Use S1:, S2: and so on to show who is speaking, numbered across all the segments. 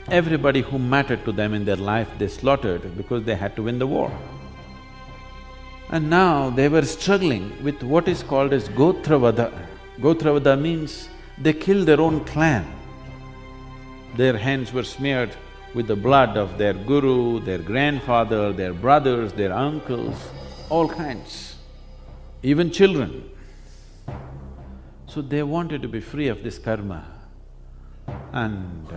S1: Everybody who mattered to them in their life, they slaughtered because they had to win the war. And now they were struggling with what is called as Gotravada. Gotravada means they killed their own clan. Their hands were smeared with the blood of their guru, their grandfather, their brothers, their uncles, all kinds, even children. So they wanted to be free of this karma, and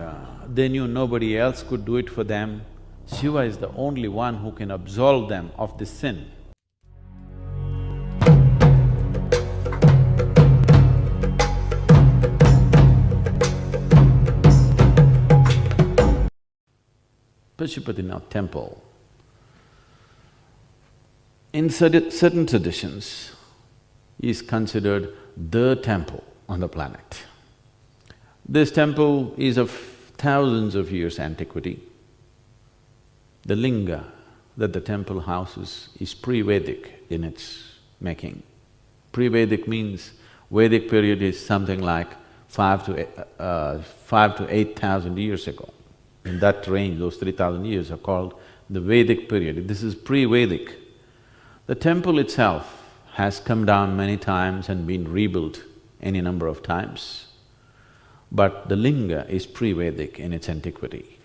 S1: they knew nobody else could do it for them. Shiva is the only one who can absolve them of this sin. Pashupatinath temple. In certain traditions, is considered the temple on the planet. This temple is of thousands of years antiquity. The linga that the temple houses is pre-Vedic in its making. Pre-Vedic means Vedic period is something like 5 to 8,000 years ago. In that range, those 3,000 years are called the Vedic period. This is pre-Vedic. The temple itself has come down many times and been rebuilt any number of times, but the linga is pre-Vedic in its antiquity.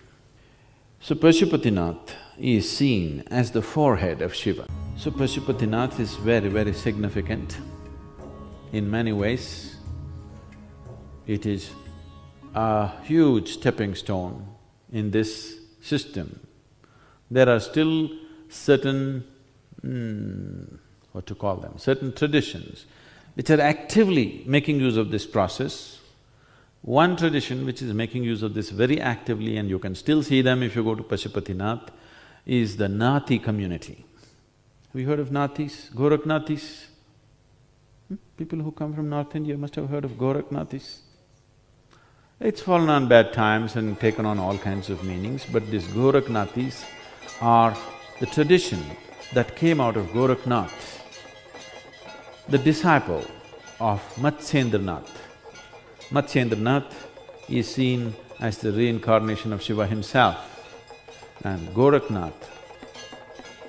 S1: So Pashupatinath is seen as the forehead of Shiva. So Pashupatinath is very, very significant in many ways. It is a huge stepping stone in this system. There are still certain… what to call them, certain traditions which are actively making use of this process. One tradition which is making use of this very actively, and you can still see them if you go to Pashupatinath, is the Nathi community. Have you heard of Nathis, Gorakhnathis? People who come from North India must have heard of Gorakhnathis. It's fallen on bad times and taken on all kinds of meanings, but these Gorakhnathis are the tradition that came out of Gorakhnath, the disciple of Matsyendranath. Matsyendranath is seen as the reincarnation of Shiva himself, and Gorakhnath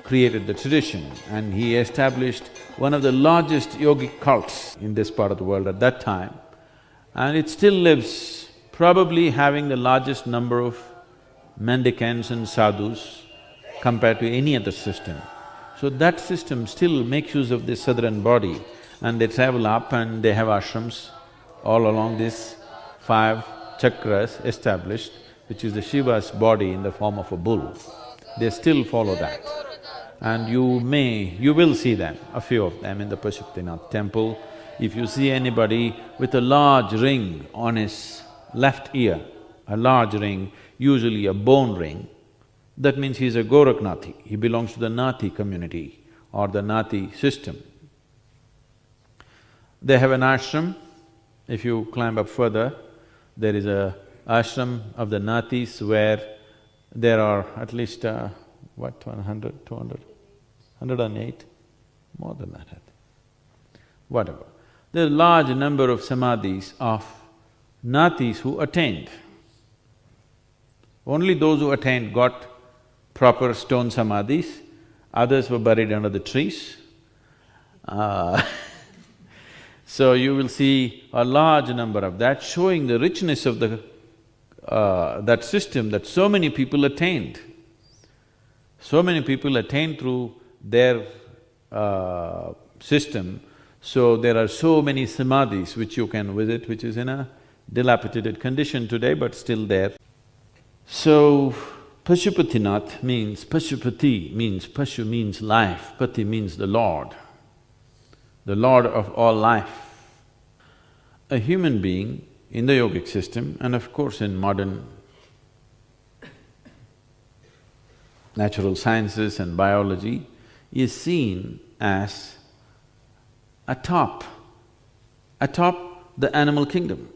S1: created the tradition, and he established one of the largest yogic cults in this part of the world at that time, and it still lives, probably having the largest number of mendicants and sadhus compared to any other system. So that system still makes use of this southern body, and they travel up and they have ashrams all along these 5 chakras established, which is the Shiva's body in the form of a bull. They still follow that. And you will see them, a few of them in the Pashupatinath temple. If you see anybody with a large ring on his left ear, a large ring, usually a bone ring, that means he's a Gorakhnathi, he belongs to the Nathi community or the Nathi system. They have an ashram. If you climb up further, there is a ashram of the Nathis where there are at least, 100, 200, 108, more than that, I think. Whatever. There are a large number of samadhis of Nathis who attained. Only those who attained got proper stone samadhis, others were buried under the trees. So you will see a large number of that, showing the richness of that system that so many people attained. So many people attained through their system, so there are so many samadhis which you can visit, which is in a dilapidated condition today but still there. So, Pashupatinath means… Pashupati means… Pashu means life, Pati means the Lord of all life. A human being in the yogic system, and of course in modern natural sciences and biology, is seen as atop the animal kingdom.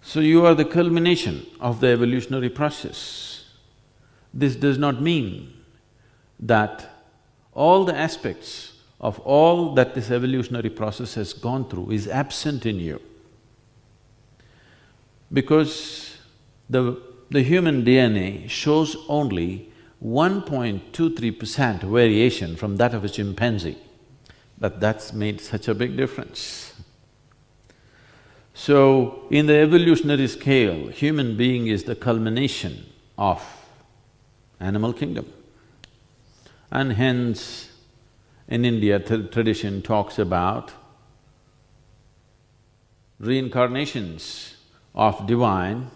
S1: So you are the culmination of the evolutionary process. This does not mean that all the aspects of all that this evolutionary process has gone through is absent in you. Because The human DNA shows only 1.23% variation from that of a chimpanzee, but that's made such a big difference. So, in the evolutionary scale, human being is the culmination of animal kingdom. And hence, in India, tradition talks about reincarnations of divine,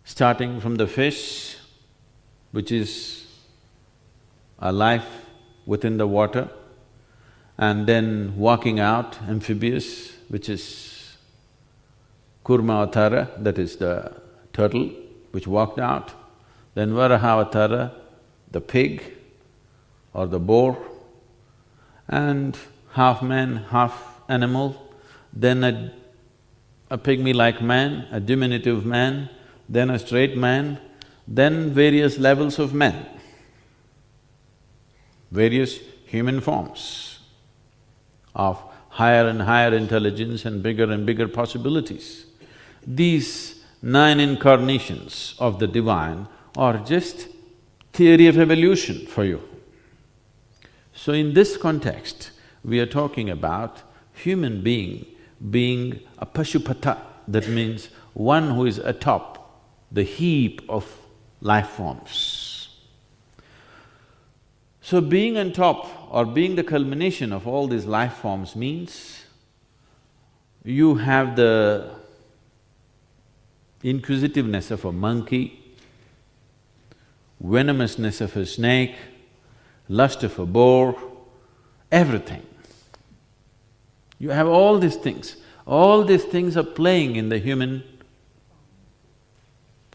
S1: starting from the fish, which is a life within the water, and then walking out, amphibious, which is Kurma-avatara, that is the turtle which walked out, then Varaha-avatara, the pig or the boar, and half man, half animal, then a pygmy-like man, a diminutive man, then a straight man, then various levels of men, various human forms of higher and higher intelligence and bigger possibilities. These 9 incarnations of the divine are just theory of evolution for you. So in this context, we are talking about human being being a Pashupata, that means one who is atop the heap of life forms. So being on top or being the culmination of all these life forms means you have the inquisitiveness of a monkey, venomousness of a snake, lust of a boar, everything. You have all these things. All these things are playing in the human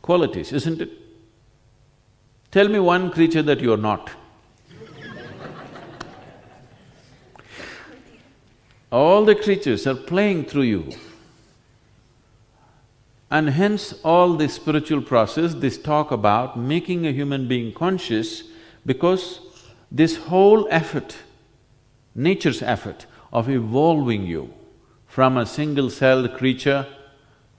S1: qualities, isn't it? Tell me one creature that you are not. All the creatures are playing through you. And hence all this spiritual process, this talk about making a human being conscious, because this whole effort, nature's effort of evolving you from a single-celled creature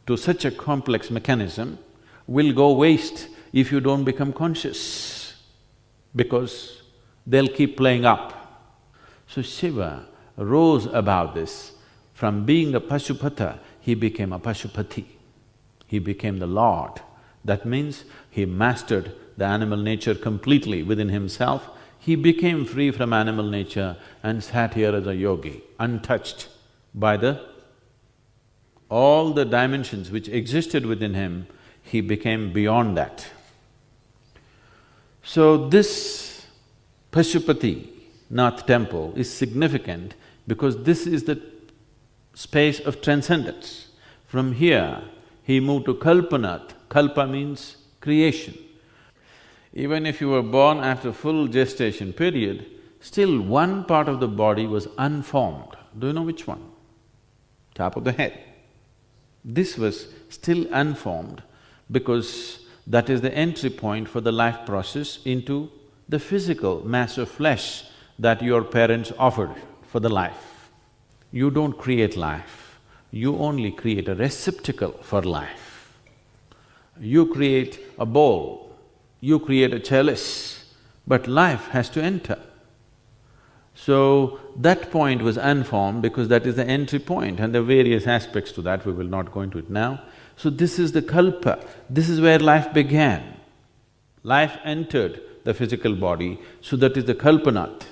S1: to such a complex mechanism will go waste if you don't become conscious, because they'll keep playing up. So Shiva rose above this. From being a Pashupata, he became a Pashupati. He became the Lord. That means he mastered the animal nature completely within himself. He became free from animal nature and sat here as a yogi, untouched by all the dimensions which existed within him. He became beyond that. So this Pashupati Nath temple is significant because this is the space of transcendence. From here, he moved to Kalpanath. Kalpa means creation. Even if you were born after full gestation period, still one part of the body was unformed. Do you know which one? Top of the head. This was still unformed because that is the entry point for the life process into the physical mass of flesh that your parents offered for the life. You don't create life, you only create a receptacle for life. You create a bowl, you create a chalice, but life has to enter. So, that point was unformed because that is the entry point and there are various aspects to that, we will not go into it now. So this is the kalpa, this is where life began. Life entered the physical body, so that is the kalpanath.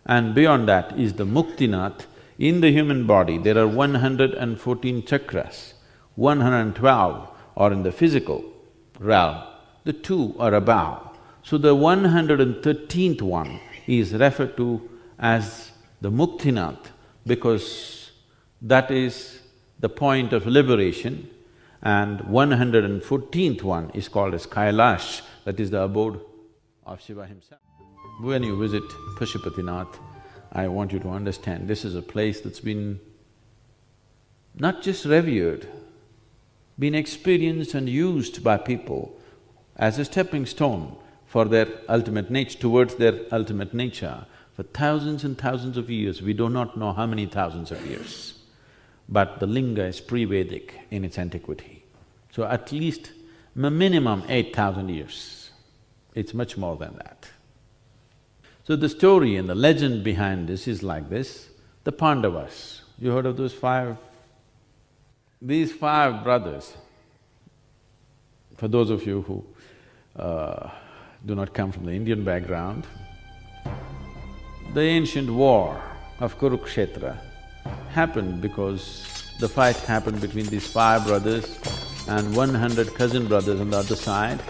S1: And beyond that is the muktinath. In the human body, there are 114 chakras, 112 are in the physical realm, the 2 are above. So the 113th one is referred to as the muktinath because that is the point of liberation, and 114th one is called as Kailash, that is the abode of Shiva himself. When you visit Pashupatinath, I want you to understand this is a place that's been not just revered, been experienced and used by people as a stepping stone for their ultimate nature, towards their ultimate nature for thousands and thousands of years. We do not know how many thousands of years. But the linga is pre-Vedic in its antiquity. So at least minimum 8,000 years. It's much more than that. So the story and the legend behind this is like this. The Pandavas, you heard of those five? These five brothers, for those of you who do not come from the Indian background, the ancient war of Kurukshetra happened because the fight happened between these five brothers and 100 cousin brothers on the other side.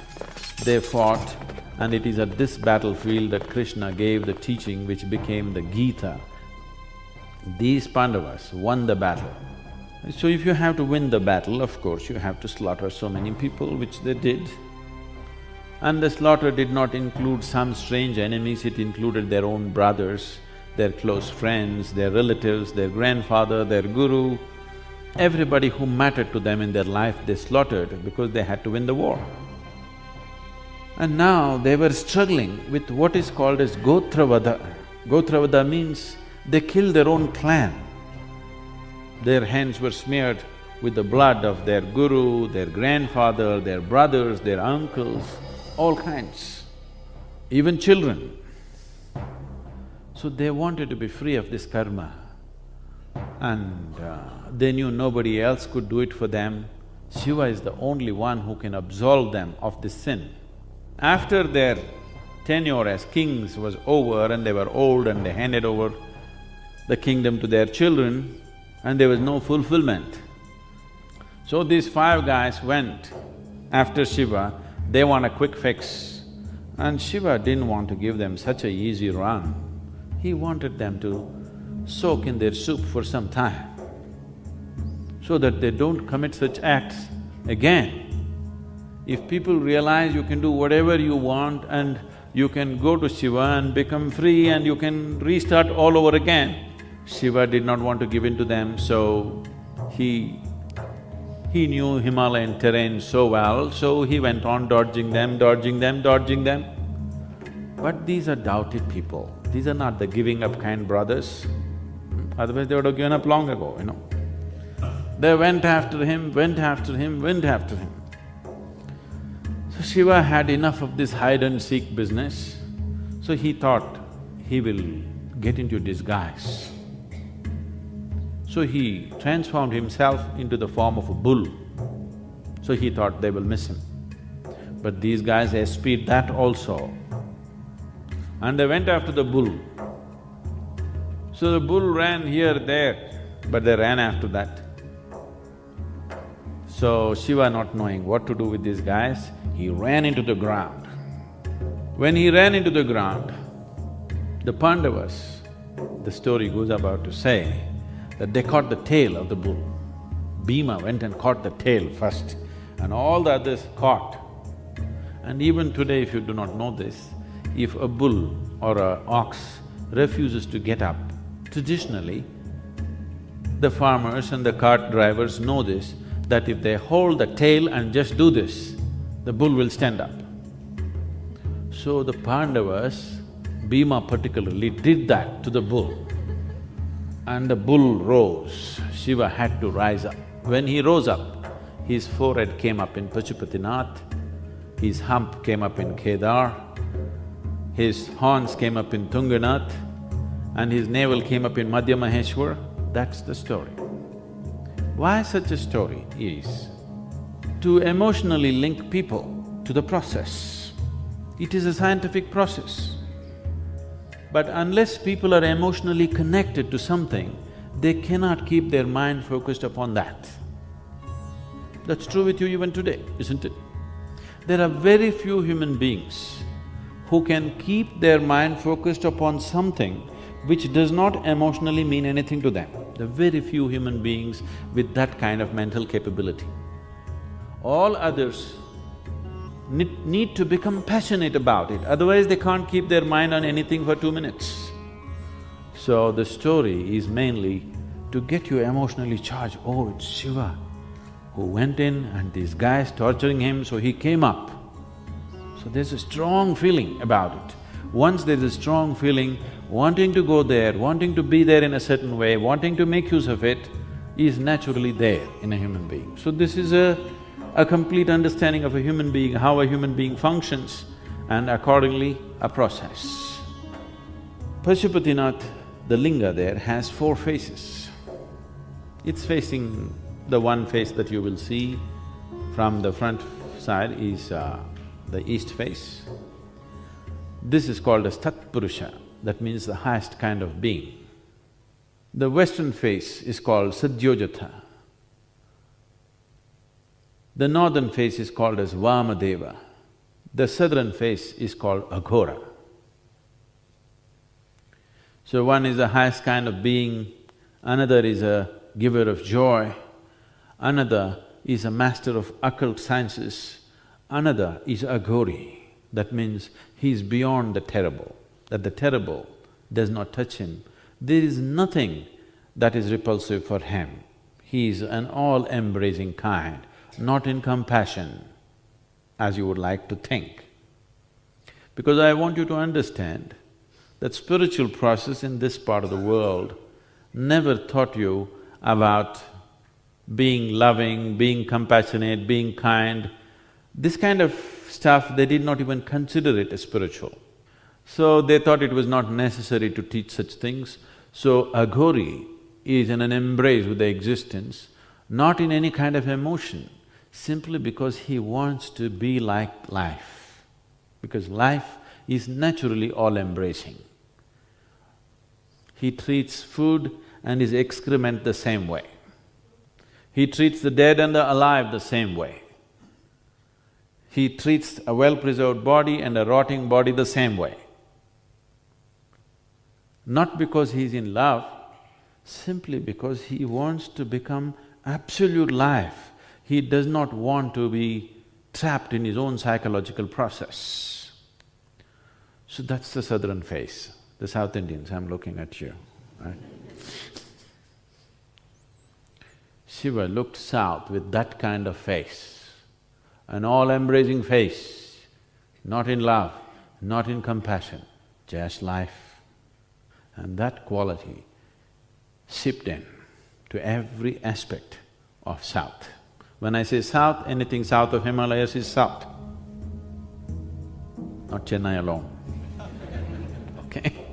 S1: They fought, and it is at this battlefield that Krishna gave the teaching which became the Gita. These Pandavas won the battle. So if you have to win the battle, of course, you have to slaughter so many people, which they did. And the slaughter did not include some strange enemies, it included their own brothers, their close friends, their relatives, their grandfather, their guru. Everybody who mattered to them in their life, they slaughtered because they had to win the war. And now they were struggling with what is called as Gotravada. Gotravada means they killed their own clan. Their hands were smeared with the blood of their guru, their grandfather, their brothers, their uncles, all kinds, even children. So they wanted to be free of this karma, and they knew nobody else could do it for them. Shiva is the only one who can absolve them of this sin. After their tenure as kings was over and they were old and they handed over the kingdom to their children, and there was no fulfillment. So these five guys went after Shiva, they want a quick fix. And Shiva didn't want to give them such a easy run. He wanted them to soak in their soup for some time, so that they don't commit such acts again. If people realize you can do whatever you want and you can go to Shiva and become free and you can restart all over again, Shiva did not want to give in to them, so he knew Himalayan terrain so well, so he went on dodging them, dodging them, dodging them. But these are doubted people, these are not the giving up kind brothers, otherwise they would have given up long ago, you know. They went after him, went after him, went after him. So Shiva had enough of this hide-and-seek business, so he thought he will get into disguise. So he transformed himself into the form of a bull. So he thought they will miss him. But these guys espied that also. And they went after the bull. So the bull ran here, there, but they ran after that. So Shiva, not knowing what to do with these guys, he ran into the ground. When he ran into the ground, the Pandavas, the story goes about to say, that they caught the tail of the bull. Bhishma went and caught the tail first, and all the others caught. And even today, if you do not know this, if a bull or an ox refuses to get up, traditionally, the farmers and the cart drivers know this, that if they hold the tail and just do this, the bull will stand up. So the Pandavas, Bhishma particularly, did that to the bull. And the bull rose, Shiva had to rise up. When he rose up, his forehead came up in Pashupatinath, his hump came up in Kedar, his horns came up in Tunganath, and his navel came up in Madhya Maheshwar. That's the story. Why such a story is to emotionally link people to the process. It is a scientific process. But unless people are emotionally connected to something, they cannot keep their mind focused upon that. That's true with you even today, isn't it? There are very few human beings who can keep their mind focused upon something which does not emotionally mean anything to them. There are very few human beings with that kind of mental capability. All others need to become passionate about it, otherwise they can't keep their mind on anything for 2 minutes. So the story is mainly to get you emotionally charged. Oh, it's Shiva who went in and these guys torturing him, so he came up. So there's a strong feeling about it. Once there's a strong feeling, wanting to go there, wanting to be there in a certain way, wanting to make use of it, is naturally there in a human being. So this is a a complete understanding of a human being, how a human being functions, and accordingly a process. Pashupatinath, the linga there, has 4 faces. It's facing… the one face that you will see from the front side is the east face. This is called as Tat-Purusha, that means the highest kind of being. The western face is called Sadyojatha. The northern face is called as Vamadeva. The southern face is called Aghora. So one is the highest kind of being, another is a giver of joy, another is a master of occult sciences, another is Aghori. That means he is beyond the terrible, that the terrible does not touch him. There is nothing that is repulsive for him. He is an all-embracing kind, not in compassion, as you would like to think. Because I want you to understand that spiritual process in this part of the world never taught you about being loving, being compassionate, being kind. This kind of stuff, they did not even consider it as spiritual. So they thought it was not necessary to teach such things. So Aghori is in an embrace with the existence, not in any kind of emotion, simply because he wants to be like life. Because life is naturally all-embracing. He treats food and his excrement the same way. He treats the dead and the alive the same way. He treats a well-preserved body and a rotting body the same way. Not because he's in love, simply because he wants to become absolute life. He does not want to be trapped in his own psychological process. So that's the southern face. The South Indians, I'm looking at you, right? Shiva looked south with that kind of face, an all-embracing face, not in love, not in compassion, just life. And that quality seeped in to every aspect of south. When I say south, anything south of Himalayas is south, not Chennai alone, okay?